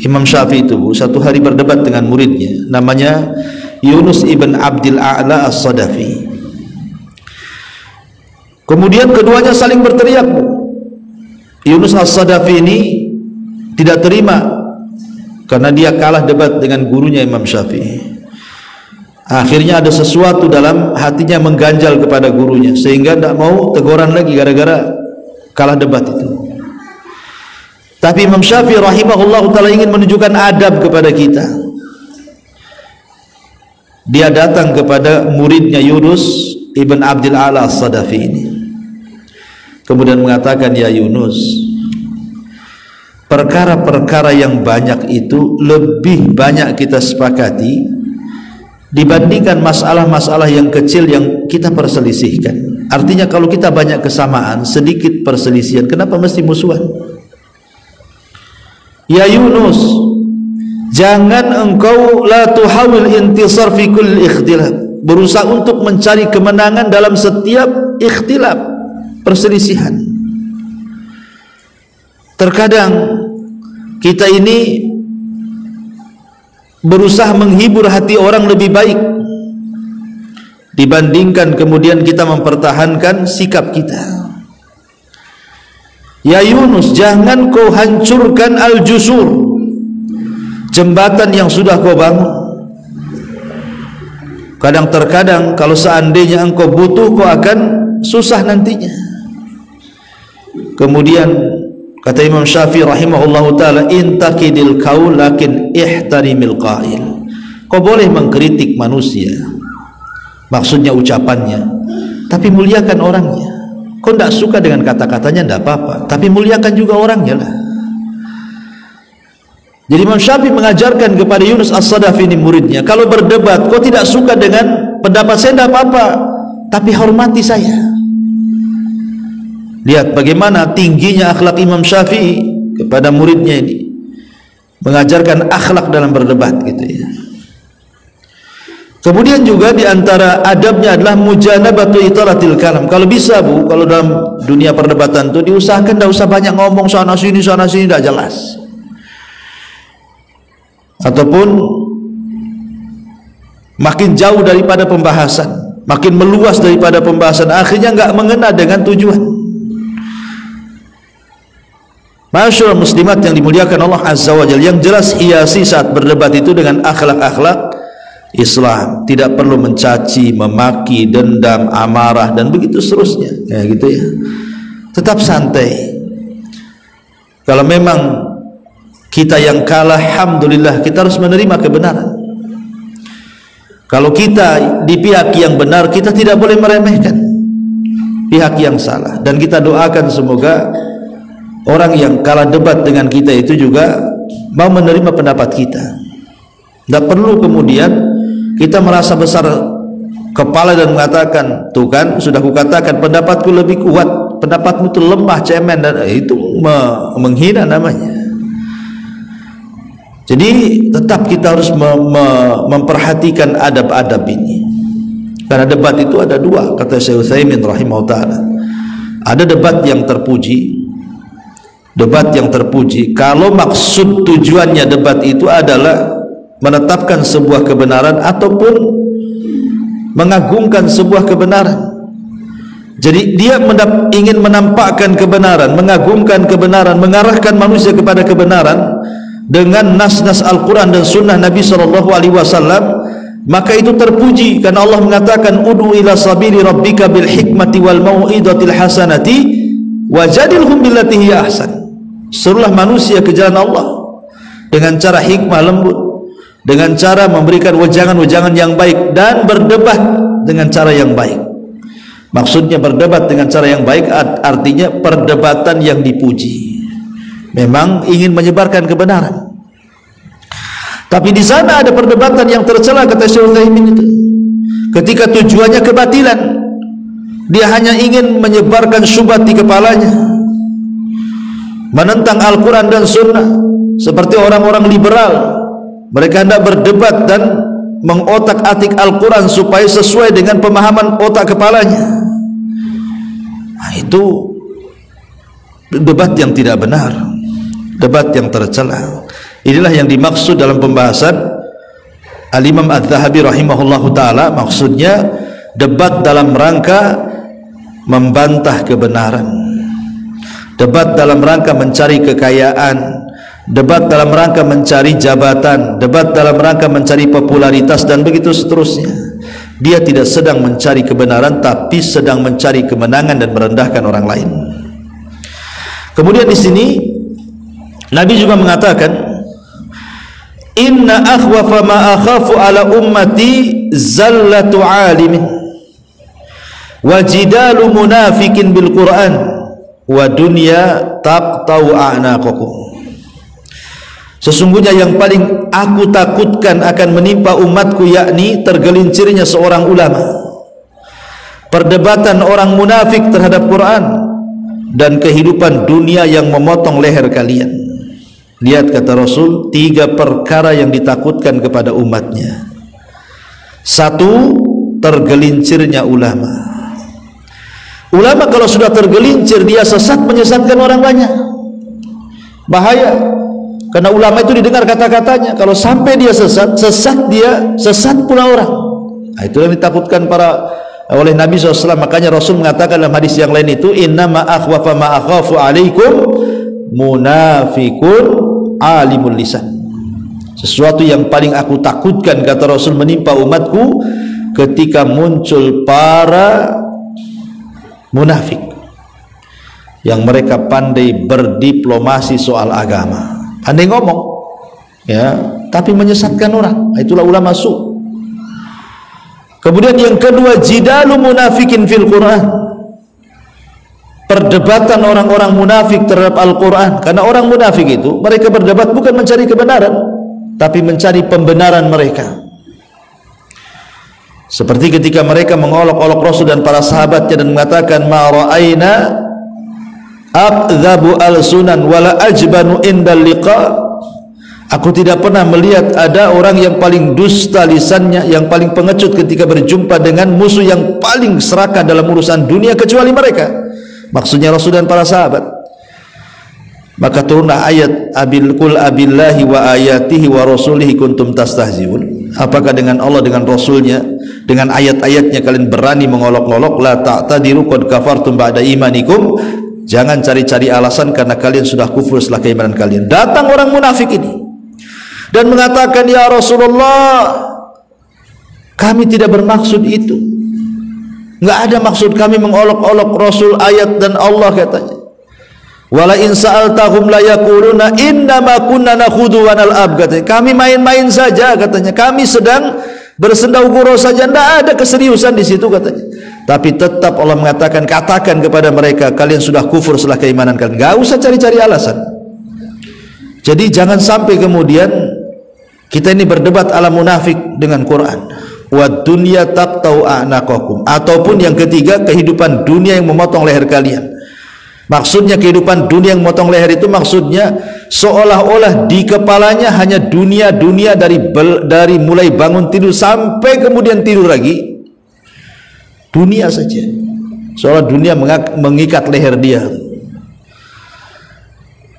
Imam Syafi'i itu, Bu, satu hari berdebat dengan muridnya, namanya Yunus ibn Abdil A'la As-Sadafi. Kemudian keduanya saling berteriak, Bu. Yunus As-Sadafi ini tidak terima karena dia kalah debat dengan gurunya Imam Syafi'i. Akhirnya ada sesuatu dalam hatinya mengganjal kepada gurunya, sehingga tidak mau teguran lagi gara-gara kalah debat itu. Tapi Imam Syafi'i rahimahullah ta'ala ingin menunjukkan adab kepada kita. Dia datang kepada muridnya Yunus ibn Abdil A'la As-Sadafi ini, kemudian mengatakan, ya Yunus, perkara-perkara yang banyak itu lebih banyak kita sepakati dibandingkan masalah-masalah yang kecil yang kita perselisihkan. Artinya kalau kita banyak kesamaan, sedikit perselisihan, kenapa mesti musuhan? Ya Yunus, jangan engkau la tuhawil intisar fi kulli ikhtilaf, berusaha untuk mencari kemenangan dalam setiap ikhtilaf, perselisihan. Terkadang kita ini berusaha menghibur hati orang lebih baik dibandingkan kemudian kita mempertahankan sikap kita. Ya Yunus, jangan kau hancurkan al-jusur, jembatan yang sudah kau bangun. Kadang-terkadang kalau seandainya engkau butuh, kau akan susah nantinya. Kemudian kata Imam Syafi'i rahimahullahu ta'ala, intakidil qaul lakin ihtarimil qail. Kau boleh mengkritik manusia, maksudnya ucapannya, tapi muliakan orangnya. Kau tidak suka dengan kata-katanya, tidak apa-apa, tapi muliakan juga orangnya lah. Jadi Imam Syafi'i mengajarkan kepada Yunus As-Sadafi ini muridnya, kalau berdebat kau tidak suka dengan pendapat saya, tidak apa-apa, tapi hormati saya. Lihat bagaimana tingginya akhlak Imam Syafi'i kepada muridnya ini, mengajarkan akhlak dalam berdebat gitu ya. Kemudian juga diantara adabnya adalah mujanabatu italatil kalam. Kalau bisa, Bu, kalau dalam dunia perdebatan itu diusahakan tidak usah banyak ngomong sana sini tidak jelas, ataupun makin jauh daripada pembahasan, makin meluas daripada pembahasan, akhirnya nggak mengena dengan tujuan. Masyaallah muslimat yang dimuliakan Allah Azza wa Jalla, yang jelas hiasi saat berdebat itu dengan akhlak-akhlak Islam. Tidak perlu mencaci, memaki, dendam, amarah, dan begitu seterusnya, kayak gitu ya. Tetap santai. Kalau memang kita yang kalah, alhamdulillah, kita harus menerima kebenaran. Kalau kita di pihak yang benar, kita tidak boleh meremehkan pihak yang salah. Dan kita doakan semoga orang yang kalah debat dengan kita itu juga mau menerima pendapat kita. Tidak perlu kemudian kita merasa besar kepala dan mengatakan, tuh kan sudah kukatakan pendapatku lebih kuat, pendapatmu itu lemah, cemen, dan itu menghina namanya. Jadi tetap kita harus memperhatikan adab-adab ini. Karena debat itu ada dua, kata Syekh Utsaimin rahimahullah ta'ala. Ada debat yang terpuji, debat yang terpuji kalau maksud tujuannya debat itu adalah menetapkan sebuah kebenaran ataupun mengagungkan sebuah kebenaran. Jadi dia ingin menampakkan kebenaran, mengagungkan kebenaran, mengarahkan manusia kepada kebenaran dengan nas-nas Al-Quran dan Sunnah Nabi SAW, maka itu terpuji, karena Allah mengatakan ud'u ila sabili rabbika bil hikmati wal mau'izatil hasanati wajadilhum billati hiya ahsan. Serulah manusia ke jalan Allah dengan cara hikmah lembut, dengan cara memberikan wejangan-wejangan yang baik, dan berdebat dengan cara yang baik. Maksudnya berdebat dengan cara yang baik artinya perdebatan yang dipuji, memang ingin menyebarkan kebenaran. Tapi di sana ada perdebatan yang tercela, kata Syekh Utsaimin itu. Ketika tujuannya kebatilan, dia hanya ingin menyebarkan syubhat di kepalanya, menentang Al-Quran dan Sunnah, seperti orang-orang liberal. Mereka hendak berdebat dan mengotak-atik Al-Quran supaya sesuai dengan pemahaman otak kepalanya. Nah, itu debat yang tidak benar, debat yang tercela. Inilah yang dimaksud dalam pembahasan Al-Imam Adz-Dzahabi rahimahullahu ta'ala. Maksudnya debat dalam rangka membantah kebenaran, debat dalam rangka mencari kekayaan, debat dalam rangka mencari jabatan, debat dalam rangka mencari popularitas, dan begitu seterusnya. Dia tidak sedang mencari kebenaran, tapi sedang mencari kemenangan dan merendahkan orang lain. Kemudian di sini Nabi juga mengatakan, inna akhwafa ma akhafu ala ummati zallatu alimin wa jidalu munafikin bil Qur'an wa dunya taqtau a'naqakum. Sesungguhnya yang paling aku takutkan akan menimpa umatku, yakni tergelincirnya seorang ulama, perdebatan orang munafik terhadap Quran, dan kehidupan dunia yang memotong leher kalian. Lihat, kata Rasul, 3 perkara yang ditakutkan kepada umatnya. 1, tergelincirnya ulama. Ulama kalau sudah tergelincir, dia sesat, menyesatkan orang banyak. Bahaya, karena ulama itu didengar kata-katanya. Kalau sampai dia sesat, dia sesat pula orang. Nah, itu yang ditakutkan oleh Nabi SAW. Makanya Rasul mengatakan dalam hadis yang lain itu, innama akhwafa ma akhafu alaikum munafikun alimul lisan. Sesuatu yang paling aku takutkan, kata Rasul, menimpa umatku ketika muncul para munafik yang mereka pandai berdiplomasi soal agama, pandai ngomong, ya, tapi menyesatkan orang. Itulah ulama su. Kemudian yang kedua, jidalu munafikin fil Quran, perdebatan orang-orang munafik terhadap Al-Quran. Karena orang munafik itu, mereka berdebat bukan mencari kebenaran, tapi mencari pembenaran mereka. Seperti ketika mereka mengolok-olok Rasul dan para sahabatnya dan mengatakan, ma ra'ayna aqdhabu al-sunan wala ajbanu indal liqa. Aku tidak pernah melihat ada orang yang paling dusta lisannya, yang paling pengecut ketika berjumpa dengan musuh yang paling serakah dalam urusan dunia kecuali mereka. Maksudnya Rasul dan para sahabat. Maka turunlah ayat, qul abillahi wa ayatihi wa rasulihi kuntum tastahzi'un. Apakah dengan Allah, dengan Rasulnya, dengan ayat-ayatnya kalian berani mengolok-olok? La ta'tadiru qad kafartum ba'da imanikum. Jangan cari-cari alasan karena kalian sudah kufur setelah keimanan kalian. Datang orang munafik ini dan mengatakan, ya Rasulullah, kami tidak bermaksud itu, enggak ada maksud kami mengolok-olok Rasul, ayat dan Allah, katanya. Wala in sa'altahum la yaquluna innama kunna nakhudhu wa nal'ab, katanya. Kami main-main saja, katanya. Kami sedang bersendau gurau saja, tidak ada keseriusan di situ, katanya. Tapi tetap Allah mengatakan, katakan kepada mereka, kalian sudah kufur setelah keimanan kalian. Enggak usah cari-cari alasan. Jadi jangan sampai kemudian kita ini berdebat ala munafik dengan Quran. Wa dunya taqtau a'naqakum. Ataupun yang ketiga, kehidupan dunia yang memotong leher kalian. Maksudnya kehidupan dunia yang memotong leher itu maksudnya seolah-olah di kepalanya hanya dunia dari mulai bangun tidur sampai kemudian tidur lagi, dunia saja. Seolah dunia mengikat leher dia.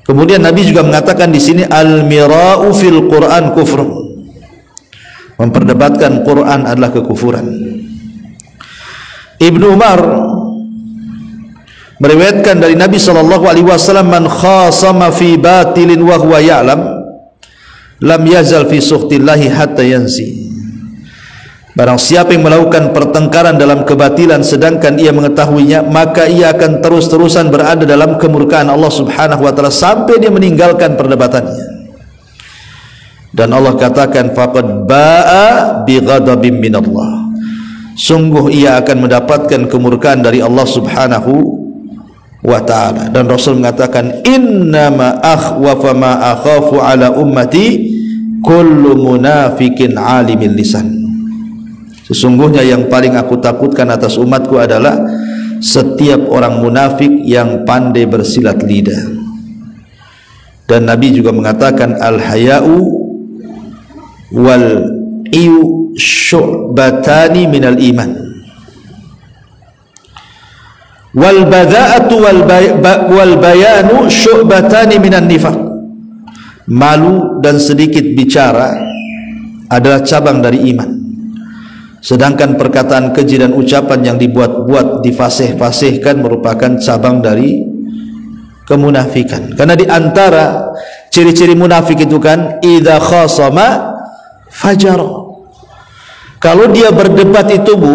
Kemudian Nabi juga mengatakan di sini, al-mira'u fil Quran kufr. Memperdebatkan Quran adalah kekufuran. Ibnu Umar meriwayatkan dari Nabi SAW, man khasama fi batilin wa huwa ya'lam lam yazal fi sukhtillahi hatta yansi. Barang siapa yang melakukan pertengkaran dalam kebatilan sedangkan ia mengetahuinya, maka ia akan terus-terusan berada dalam kemurkaan Allah Subhanahu wa taala sampai dia meninggalkan perdebatannya. Dan Allah katakan faqad ba'a bighadabin minallah. Sungguh ia akan mendapatkan kemurkaan dari Allah Subhanahu wa taala. Dan Rasul mengatakan innama akhwafa ma akhafu ala ummati kullu munafikin alimil lisan. Sesungguhnya yang paling aku takutkan atas umatku adalah setiap orang munafik yang pandai bersilat lidah. Dan Nabi juga mengatakan al-haya'u wal iyu syu'batani minal iman wal badha'atu wal bayanu syu'batani minan nifaq. Malu dan sedikit bicara adalah cabang dari iman, sedangkan perkataan keji dan ucapan yang dibuat-buat, difasih-fasihkan merupakan cabang dari kemunafikan. Karena di antara ciri-ciri munafik itu kan idza khasama fajar. Kalau dia berdebat itu Bu,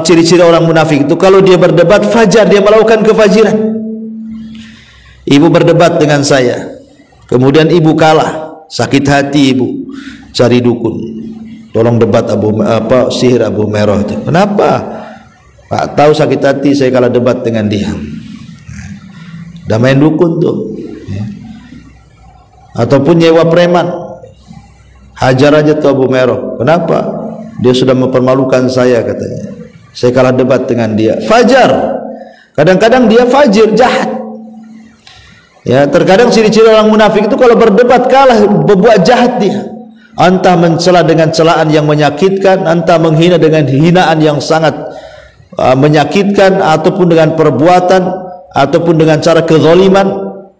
ciri-ciri orang munafik itu kalau dia berdebat fajar, dia melakukan kefajiran. Ibu berdebat dengan saya, kemudian ibu kalah, sakit hati ibu, cari dukun. Tolong debat sihir Abu Merah itu. Kenapa? Pak tahu sakit hati saya kalah debat dengan dia. Dah main dukun tuh. Ataupun nyewa preman. Hajar aja tuh Abu Merah. Kenapa? Dia sudah mempermalukan saya katanya. Saya kalah debat dengan dia. Fajar. Kadang-kadang dia fajir, jahat. Ya, terkadang ciri-ciri orang munafik itu kalau berdebat kalah, berbuat jahat dia. Entah mencela dengan celaan yang menyakitkan, entah menghina dengan hinaan yang sangat menyakitkan, ataupun dengan perbuatan, ataupun dengan cara kezaliman.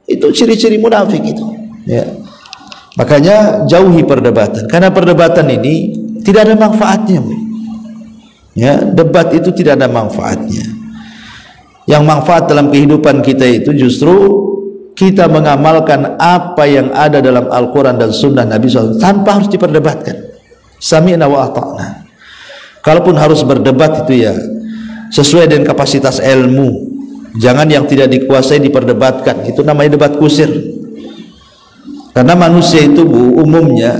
Itu ciri-ciri munafik itu. Ya. Makanya jauhi perdebatan, karena perdebatan ini tidak ada manfaatnya. Ya, debat itu tidak ada manfaatnya. Yang manfaat dalam kehidupan kita itu justru kita mengamalkan apa yang ada dalam Al-Quran dan Sunnah Nabi SAW tanpa harus diperdebatkan. Sami'na wa ata'na. Kalaupun harus berdebat itu ya sesuai dengan kapasitas ilmu. Jangan yang tidak dikuasai diperdebatkan. Itu namanya debat kusir. Karena manusia itu Bu, umumnya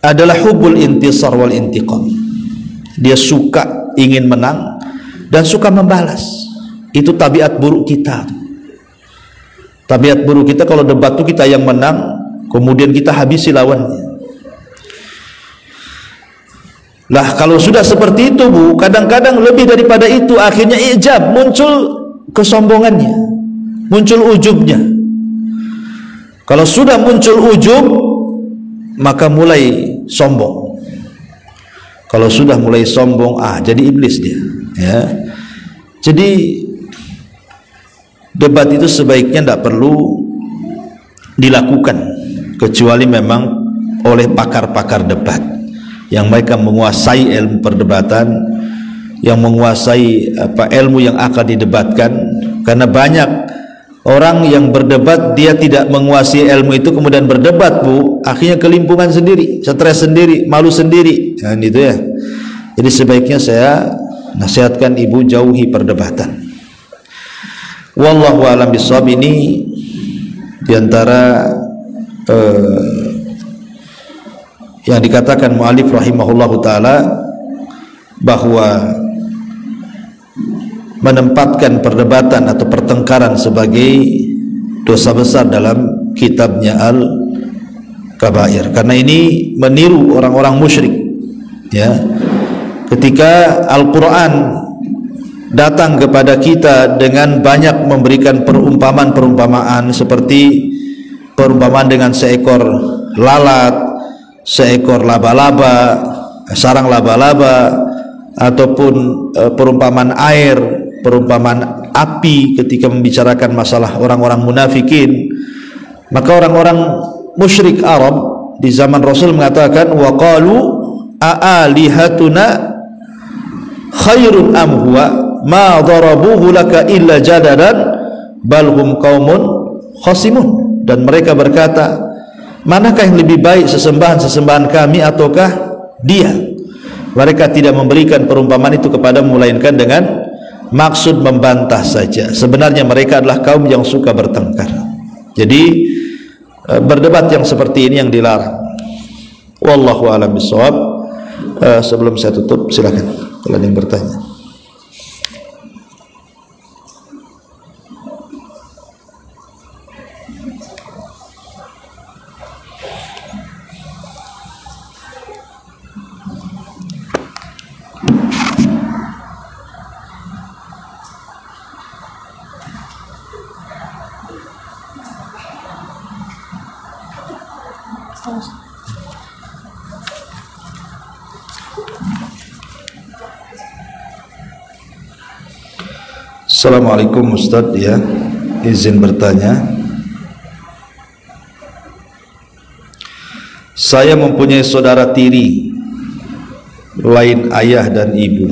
adalah hubbul intisar wal intiqam. Dia suka ingin menang dan suka membalas. Itu tabiat buruk kita. Tabiat buruk kita kalau debat itu kita yang menang, kemudian kita habisi lawannya. Lah kalau sudah seperti itu Bu, kadang-kadang lebih daripada itu akhirnya ijab, muncul kesombongannya, muncul ujubnya. Kalau sudah muncul ujub, maka mulai sombong. Kalau sudah mulai sombong, jadi iblis dia. Ya. Jadi debat itu sebaiknya tidak perlu dilakukan kecuali memang oleh pakar-pakar debat yang mereka menguasai ilmu perdebatan, yang menguasai ilmu yang akan didebatkan. Karena banyak orang yang berdebat dia tidak menguasai ilmu itu kemudian berdebat Bu, akhirnya kelimpungan sendiri, stres sendiri, malu sendiri. Nah, gitu ya. Jadi sebaiknya saya nasihatkan ibu jauhi perdebatan. Wallahu a'lam bishawab. Ini diantara yang dikatakan mu'alif rahimahullahu ta'ala bahwa menempatkan perdebatan atau pertengkaran sebagai dosa besar dalam kitabnya Al-Kabair, karena ini meniru orang-orang musyrik. Ya, ketika Al-Quran datang kepada kita dengan banyak memberikan perumpamaan-perumpamaan seperti perumpamaan dengan seekor lalat, seekor laba-laba, sarang laba-laba, ataupun perumpamaan air, perumpamaan api ketika membicarakan masalah orang-orang munafikin. Maka orang-orang musyrik Arab di zaman Rasul mengatakan wa qalu a'alihatuna khairun am huwa ma darabuhu laka illa jadadan bal hum qaumun khasimun. Dan mereka berkata, manakah yang lebih baik sesembahan-sesembahan kami ataukah dia? Mereka tidak memberikan perumpamaan itu kepadamu melainkan dengan maksud membantah saja. Sebenarnya mereka adalah kaum yang suka bertengkar. Jadi berdebat yang seperti ini yang dilarang. Wallahu a'lam bishawab. Sebelum saya tutup, silakan kalau ada yang bertanya. Assalamualaikum Ustaz, ya, izin bertanya. Saya mempunyai saudara tiri lain ayah dan ibu,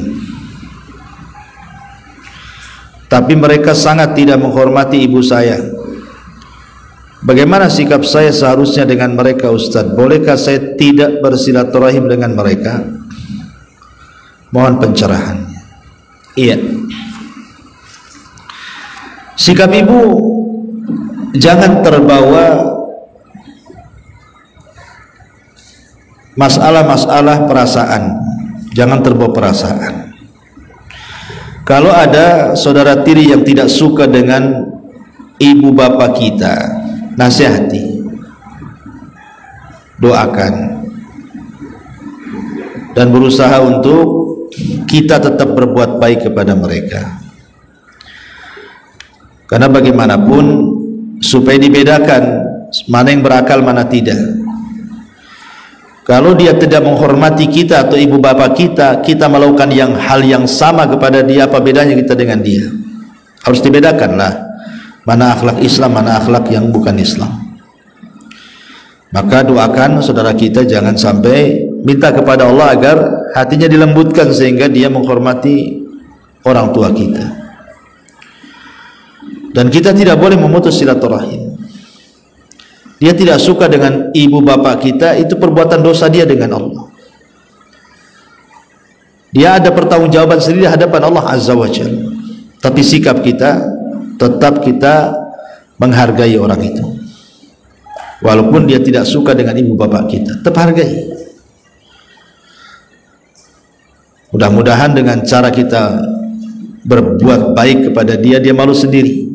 tapi mereka sangat tidak menghormati ibu saya. Bagaimana sikap saya seharusnya dengan mereka, Ustaz? Bolehkah saya tidak bersilaturahim dengan mereka? Mohon pencerahannya. Iya, sikap ibu jangan terbawa masalah-masalah perasaan, jangan terbawa perasaan. Kalau ada saudara tiri yang tidak suka dengan ibu bapak kita, nasihati, doakan, dan berusaha untuk kita tetap berbuat baik kepada mereka. Karena bagaimanapun supaya dibedakan mana yang berakal mana tidak. Kalau dia tidak menghormati kita atau ibu bapak kita, kita melakukan hal yang sama kepada dia, apa bedanya kita dengan dia? Harus dibedakanlah mana akhlak Islam, mana akhlak yang bukan Islam. Maka doakan saudara kita, jangan sampai, minta kepada Allah agar hatinya dilembutkan sehingga dia menghormati orang tua kita. Dan kita tidak boleh memutus silaturahim. Dia tidak suka dengan ibu bapak kita, itu perbuatan dosa dia dengan Allah. Dia ada pertanggungjawaban sendiri di hadapan Allah Azza wa Jalla. Tapi sikap kita, tetap kita menghargai orang itu. Walaupun dia tidak suka dengan ibu bapak kita, tetap hargai. Mudah-mudahan dengan cara kita berbuat baik kepada dia, dia malu sendiri.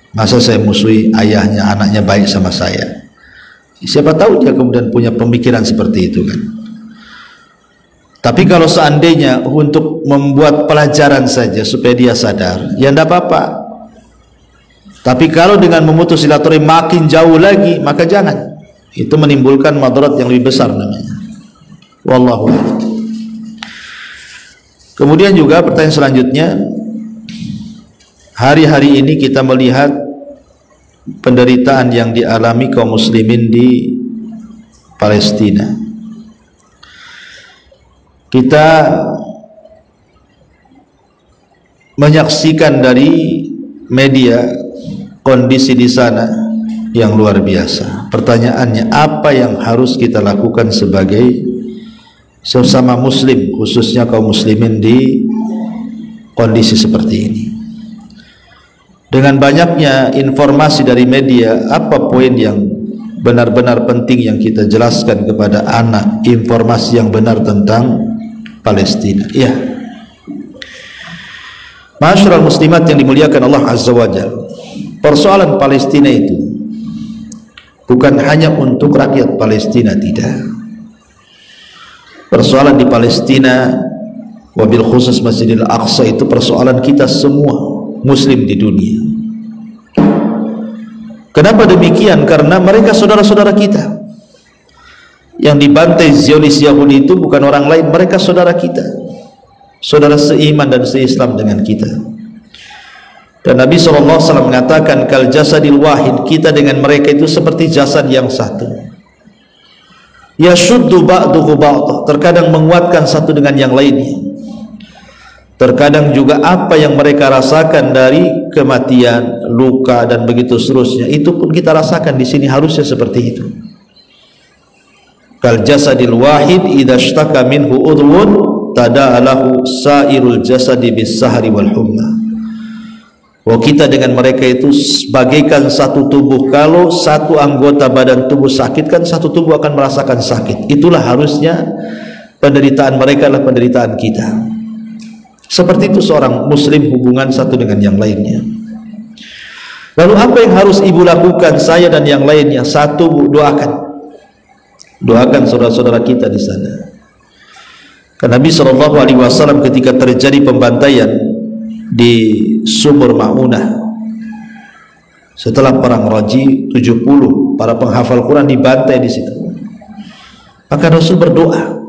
Masa saya musuhi ayahnya, anaknya baik sama saya? Siapa tahu dia kemudian punya pemikiran seperti itu kan. Tapi kalau seandainya untuk membuat pelajaran saja supaya dia sadar, ya tidak apa-apa. Tapi kalau dengan memutus silaturahim makin jauh lagi, maka jangan. Itu menimbulkan madarat yang lebih besar namanya. Wallahu a'lam. Kemudian juga pertanyaan selanjutnya, hari-hari ini kita melihat penderitaan yang dialami kaum muslimin di Palestina. Kita menyaksikan dari media kondisi di sana yang luar biasa. Pertanyaannya, apa yang harus kita lakukan sebagai sesama muslim, khususnya kaum muslimin di kondisi seperti ini? Dengan banyaknya informasi dari media, apa poin yang benar-benar penting yang kita jelaskan kepada anak, informasi yang benar tentang Palestina? Ya, Ma'asyiral muslimat yang dimuliakan Allah Azza wa Jalla, persoalan Palestina itu bukan hanya untuk rakyat Palestina, tidak. Persoalan di Palestina, wabil khusus Masjidil Aqsa, itu persoalan kita semua muslim di dunia. Kenapa demikian? Karena mereka saudara-saudara kita. Yang dibantai Zionis Yahudi itu bukan orang lain, mereka saudara kita, saudara seiman dan seislam dengan kita. Dan Nabi SAW mengatakan, kal jasadil wahid, kita dengan mereka itu seperti jasad yang satu. Yashuddu ba'duhu ba'dah, terkadang menguatkan satu dengan yang lainnya. Terkadang juga apa yang mereka rasakan dari kematian, luka dan begitu seterusnya, itu pun kita rasakan di sini, harusnya seperti itu. kal jasadil wahid idza ishtaka minhu udhun tada'alahu sairul jasadi bis sahri wal humma. Bahwa kita dengan mereka itu bagaikan satu tubuh. Kalau satu anggota badan tubuh sakit, kan satu tubuh akan merasakan sakit. Itulah harusnya penderitaan mereka adalah penderitaan kita. Seperti itu seorang muslim hubungan satu dengan yang lainnya. Lalu apa yang harus ibu lakukan, saya dan yang lainnya? Satu, doakan saudara-saudara kita di sana. Karena Nabi SAW ketika terjadi pembantaian di Sumur Ma'unah, setelah perang Raji 70 para penghafal Quran dibantai di situ, maka Rasul berdoa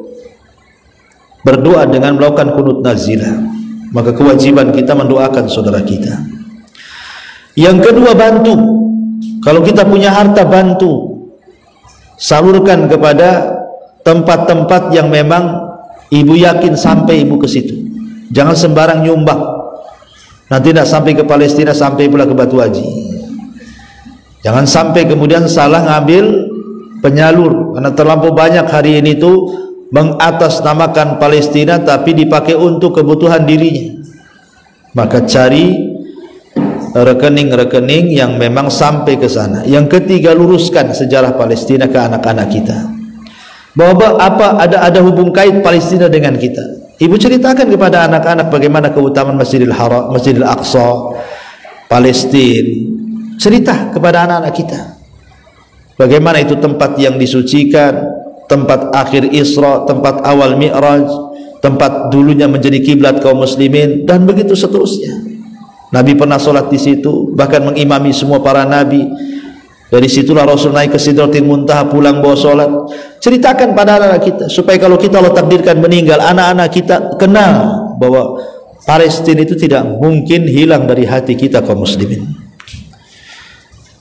dengan melakukan kunut nazilah. Maka kewajiban kita mendoakan saudara kita. Yang kedua, bantu. Kalau kita punya harta, bantu, salurkan kepada tempat-tempat yang memang ibu yakin sampai ibu ke situ. Jangan sembarang nyumbang, nanti tidak sampai ke Palestina, sampai pula ke Batu Haji. Jangan sampai kemudian salah ngambil penyalur, karena terlampau banyak hari ini tuh mengatasnamakan Palestina tapi dipakai untuk kebutuhan dirinya. Maka cari rekening-rekening yang memang sampai ke sana. Yang ketiga, luruskan sejarah Palestina ke anak-anak kita, bahwa ada hubung kait Palestina dengan kita. Ibu ceritakan kepada anak-anak bagaimana keutamaan Masjidil Haram, Masjidil Aqsa, Palestina. Cerita kepada anak-anak kita bagaimana itu tempat yang disucikan, tempat akhir Isra, tempat awal Mi'raj, tempat dulunya menjadi kiblat kaum muslimin, dan begitu seterusnya. Nabi pernah sholat di situ, bahkan mengimami semua para nabi. Dari situlah Rasul naik ke Sidratil Muntaha, pulang bawa sholat. Ceritakan pada anak-anak kita, supaya kalau kita Allah takdirkan meninggal, anak-anak kita kenal bahwa Palestina itu tidak mungkin hilang dari hati kita kaum muslimin.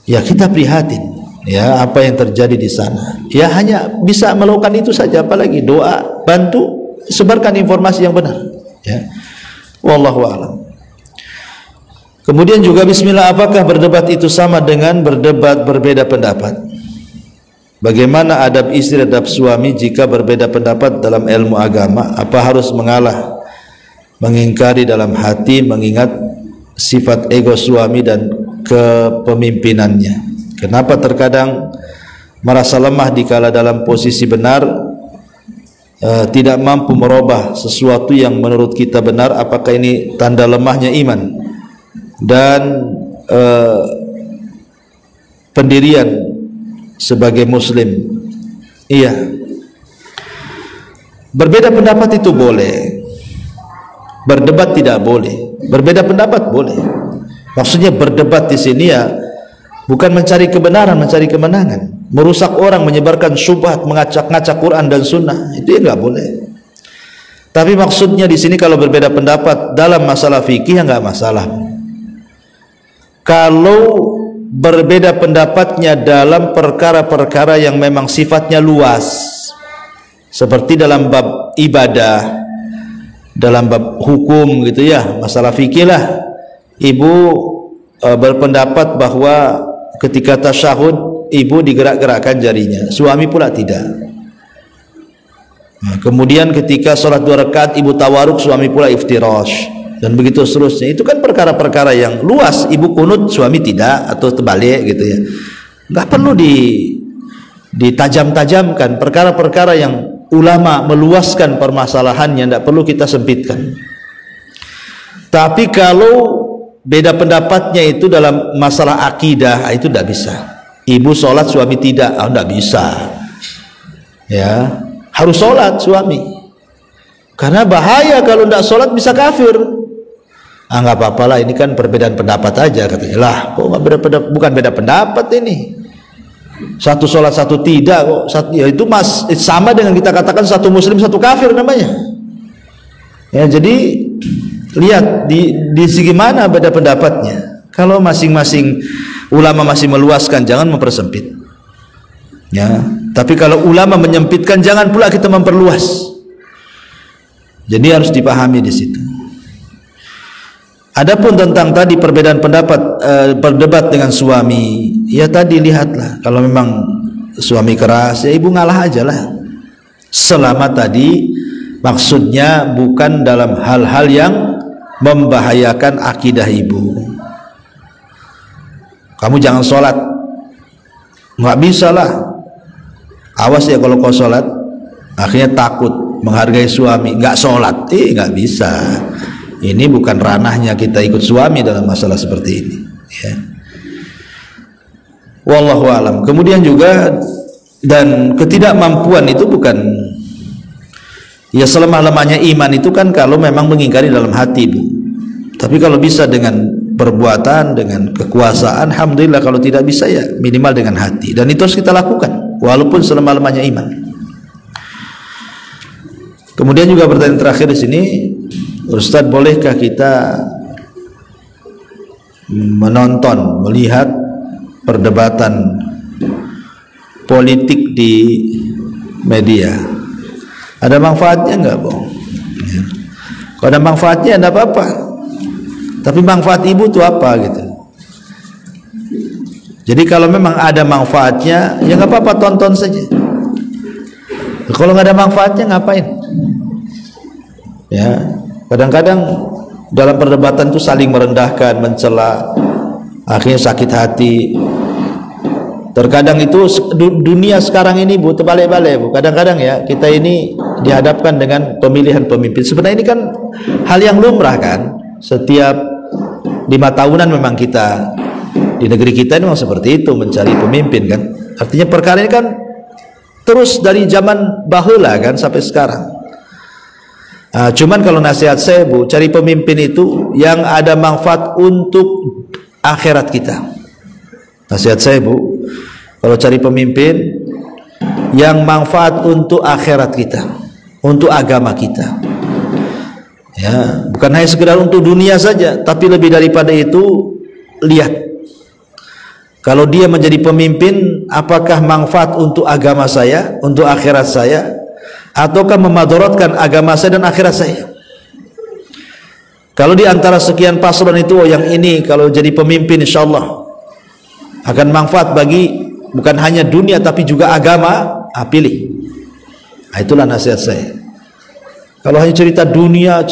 Ya, kita prihatin ya apa yang terjadi di sana. Ya, hanya bisa melakukan itu saja, apalagi doa, bantu, sebarkan informasi yang benar. Ya, wallahu a'lam. Kemudian juga bismillah, apakah berdebat itu sama dengan berdebat berbeda pendapat? Bagaimana adab istri, adab suami jika berbeda pendapat dalam ilmu agama? Apa harus mengalah, mengingkari dalam hati, mengingat sifat ego suami dan kepemimpinannya? Kenapa terkadang merasa lemah dikala dalam posisi benar, tidak mampu merubah sesuatu yang menurut kita benar? Apakah ini tanda lemahnya iman dan pendirian sebagai muslim? Iya, berbeda pendapat itu boleh, berdebat tidak boleh. Berbeda pendapat boleh. Maksudnya berdebat di sini ya bukan mencari kebenaran, mencari kemenangan, merusak orang, menyebarkan syubhat, mengacak-ngacak Quran dan Sunnah, itu ya nggak boleh. Tapi maksudnya di sini kalau berbeda pendapat dalam masalah fikih ya nggak masalah. Kalau berbeda pendapatnya dalam perkara-perkara yang memang sifatnya luas, seperti dalam bab ibadah, dalam bab hukum gitu ya, masalah fikih lah, ibu berpendapat bahwa ketika tasyahud ibu digerak-gerakkan jarinya, suami pula tidak. Nah, kemudian ketika sholat 2 rakaat ibu tawaruk, suami pula iftirash, dan begitu seterusnya. Itu kan perkara-perkara yang luas. Ibu kunut, suami tidak, atau terbalik gitu ya. Nggak perlu ditajam-tajamkan. Perkara-perkara yang ulama meluaskan permasalahannya, tidak perlu kita sempitkan. Tapi kalau beda pendapatnya itu dalam masalah akidah, itu tidak bisa. Ibu sholat, suami tidak, tidak bisa. Ya, harus sholat suami. Karena bahaya kalau tidak sholat bisa kafir. Nggak apa-apa lah, ini kan perbedaan pendapat aja katanya. Lah, kok nggak beda pendapat? Bukan beda pendapat ini. Satu sholat, satu tidak kok. Ya itu sama dengan kita katakan satu muslim, satu kafir namanya. Ya, jadi lihat di segi mana beda pendapatnya. Kalau masing-masing ulama masih meluaskan, jangan mempersempit. Ya, tapi kalau ulama menyempitkan, jangan pula kita memperluas. Jadi harus dipahami di situ. Adapun tentang tadi perbedaan pendapat, berdebat dengan suami, ya tadi lihatlah, kalau memang suami keras, ya ibu ngalah aja lah. selama tadi maksudnya bukan dalam hal-hal yang membahayakan akidah ibu. Kamu jangan sholat, nggak bisa lah, awas ya kalau kau sholat akhirnya takut menghargai suami, nggak sholat, nggak bisa. Ini bukan ranahnya kita ikut suami dalam masalah seperti ini, ya. Wallahu alam. Kemudian juga, dan ketidakmampuan itu bukan, ya selemah-lemahnya iman itu kan kalau memang mengingkari dalam hati, Bu. Tapi kalau bisa dengan perbuatan, dengan kekuasaan, alhamdulillah. Kalau tidak bisa ya minimal dengan hati, dan itu harus kita lakukan walaupun selemah-lemahnya iman. Kemudian juga pertanyaan terakhir di sini, Ustaz, bolehkah kita menonton, melihat perdebatan politik di media? Ada manfaatnya enggak, Bu? Ya. Kalau ada manfaatnya enggak apa-apa. Tapi manfaat ibu itu apa gitu? Jadi kalau memang ada manfaatnya, ya enggak apa-apa, tonton saja. Kalau enggak ada manfaatnya ngapain? Ya, kadang-kadang dalam perdebatan itu saling merendahkan, mencela, akhirnya sakit hati. Terkadang itu dunia sekarang ini, Bu, terbalik-balik, Bu. Kadang-kadang ya kita ini dihadapkan dengan pemilihan pemimpin. Sebenarnya ini kan hal yang lumrah kan. Setiap 5 tahunan memang kita di negeri kita ini memang seperti itu, mencari pemimpin kan. Artinya perkara ini kan terus dari zaman bahula kan sampai sekarang. Cuman kalau nasihat saya, Bu, cari pemimpin itu yang ada manfaat untuk akhirat kita. Nasihat saya, Bu, kalau cari pemimpin yang manfaat untuk akhirat kita, untuk agama kita, ya, bukan hanya sekedar untuk dunia saja, tapi lebih daripada itu, lihat kalau dia menjadi pemimpin, apakah manfaat untuk agama saya, untuk akhirat saya, ataukah memadaratkan agama saya dan akhirat saya. Kalau di antara sekian paslon itu, yang ini kalau jadi pemimpin insyaallah akan manfaat bagi bukan hanya dunia tapi juga agama, pilih. Itulah nasihat saya. Kalau hanya cerita dunia,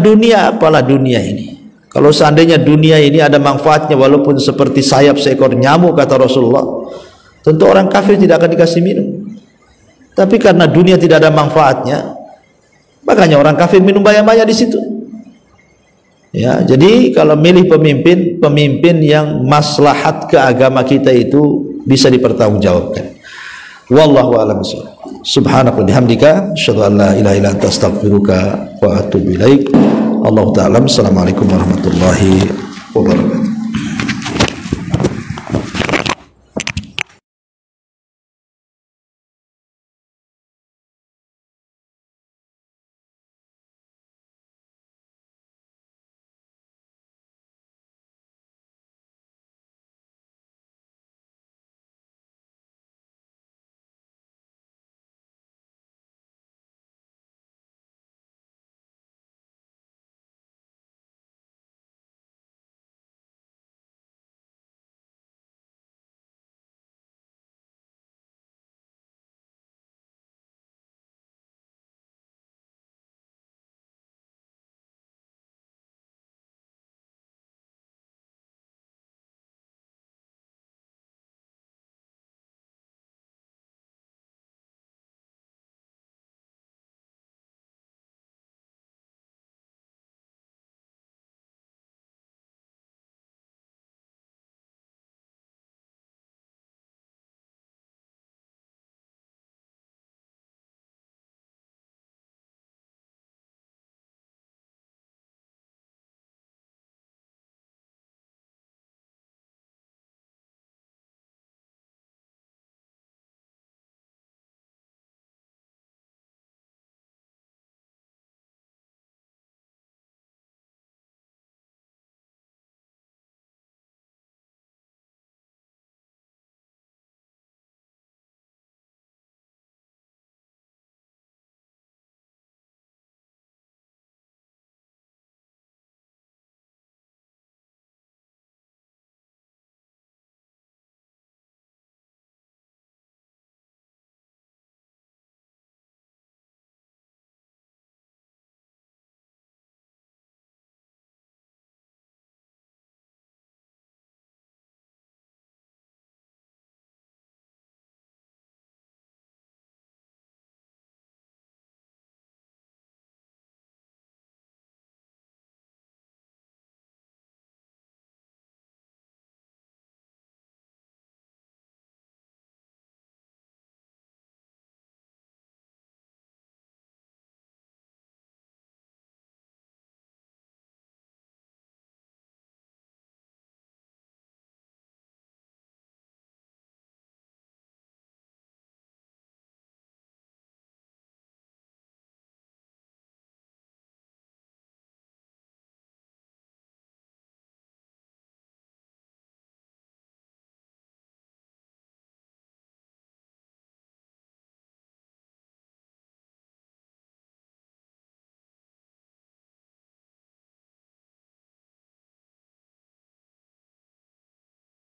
dunia, apalah dunia ini. Kalau seandainya dunia ini ada manfaatnya walaupun seperti sayap seekor nyamuk, kata Rasulullah, tentu orang kafir tidak akan dikasih minum. Tapi karena dunia tidak ada manfaatnya, makanya orang kafir minum banyak-banyak di situ. Ya, jadi kalau milih pemimpin yang maslahat ke agama kita itu bisa dipertanggungjawabkan. Wallahu a'lam bishawab. Subhanaka wa bihamdika asyhadu an la ilaha illa anta astaghfiruka wa atubu ilaik. Allahu ta'ala. Assalamualaikum warahmatullahi wabarakatuh.